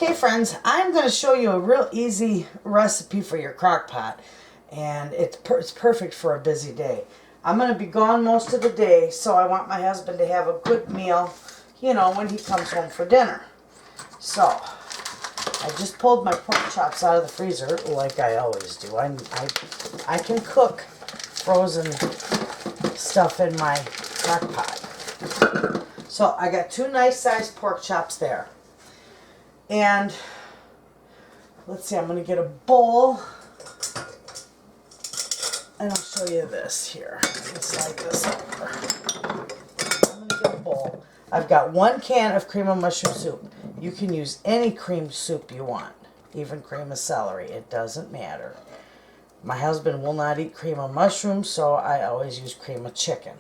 Okay friends, I'm going to show you a real easy recipe for your crock pot, and it's perfect for a busy day. I'm going to be gone most of the day, so I want my husband to have a good meal, you know, when he comes home for dinner. So, I just pulled my pork chops out of the freezer like I always do. I can cook frozen stuff in my crock pot. So, I got 2 nice sized pork chops there. And let's see, I'm going to get a bowl, and I'll show you this here. Let's slide this over. I'm going to get a bowl. I've got 1 can of cream of mushroom soup. You can use any cream soup you want, even cream of celery. It doesn't matter. My husband will not eat cream of mushroom, so I always use cream of chicken.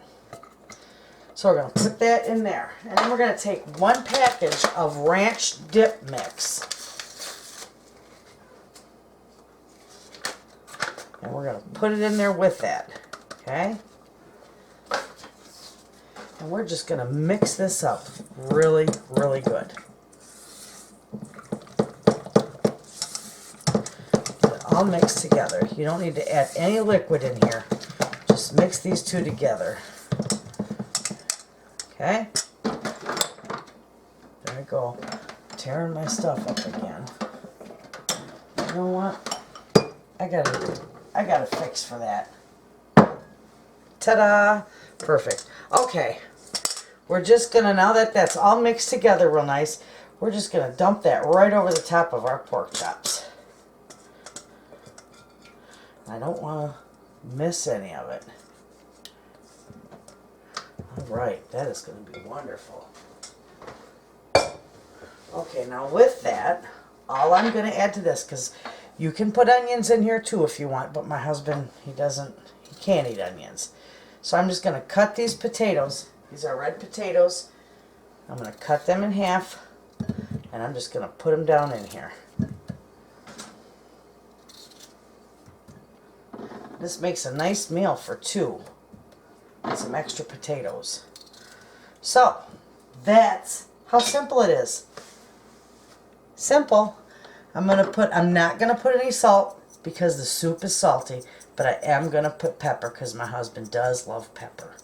So we're going to put that in there. And then we're going to take 1 package of ranch dip mix. And we're going to put it in there with that. Okay? And we're just going to mix this up really, really good. All mixed together. You don't need to add any liquid in here. Just mix these 2 together. Okay, there I go, tearing my stuff up again. You know what? I got a fix for that. Ta-da! Perfect. Okay, we're just gonna, now that that's all mixed together real nice, we're just gonna dump that right over the top of our pork chops. I don't want to miss any of it. Alright, that is going to be wonderful. Okay, now with that, all I'm going to add to this, because you can put onions in here too if you want, but my husband, he can't eat onions. So I'm just going to cut these potatoes. These are red potatoes. I'm going to cut them in half, and I'm just going to put them down in here. This makes a nice meal for 2. And some extra potatoes. So, that's how simple it is. Simple. I'm not going to put any salt because the soup is salty, but I am going to put pepper because my husband does love pepper.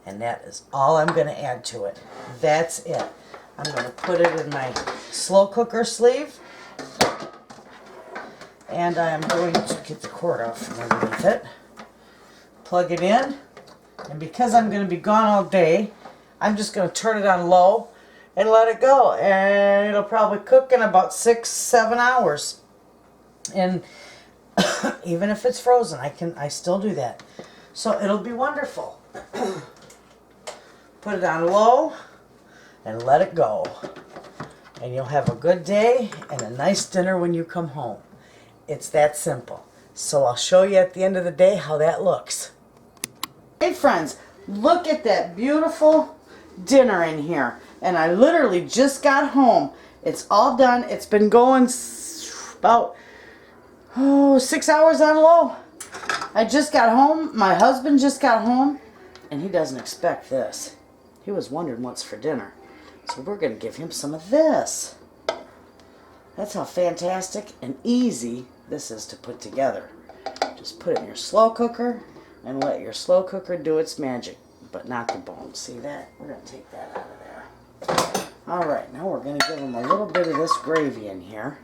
And that is all I'm going to add to it. That's it. I'm going to put it in my slow cooker sleeve. And I'm going to get the cord off from underneath it. Plug it in. And because I'm going to be gone all day, I'm just going to turn it on low and let it go. And it'll probably cook in about 6-7 hours. And even if it's frozen, I still do that. So it'll be wonderful. Put it on low and let it go. And you'll have a good day and a nice dinner when you come home. It's that simple. So I'll show you at the end of the day how that looks. Hey friends, look at that beautiful dinner in here. And I literally just got home. It's all done. It's been going about 6 hours on low. I just got home. My husband just got home. And he doesn't expect this. He was wondering what's for dinner. So we're going to give him some of this. That's how fantastic and easy this is to put together. Just put it in your slow cooker. And let your slow cooker do its magic, but not the bone. See that? We're going to take that out of there. Alright, now we're going to give him a little bit of this gravy in here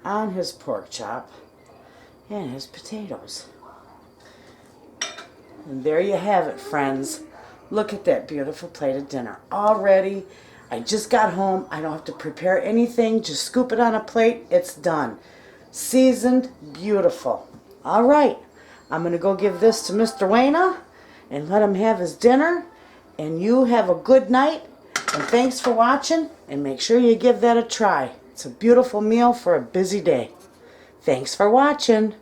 on his pork chop and his potatoes. And there you have it, friends. Look at that beautiful plate of dinner. All ready. I just got home. I don't have to prepare anything. Just scoop it on a plate. It's done. Seasoned, beautiful. Alright. I'm going to go give this to Mr. Wayna and let him have his dinner. And you have a good night. And thanks for watching. And make sure you give that a try. It's a beautiful meal for a busy day. Thanks for watching.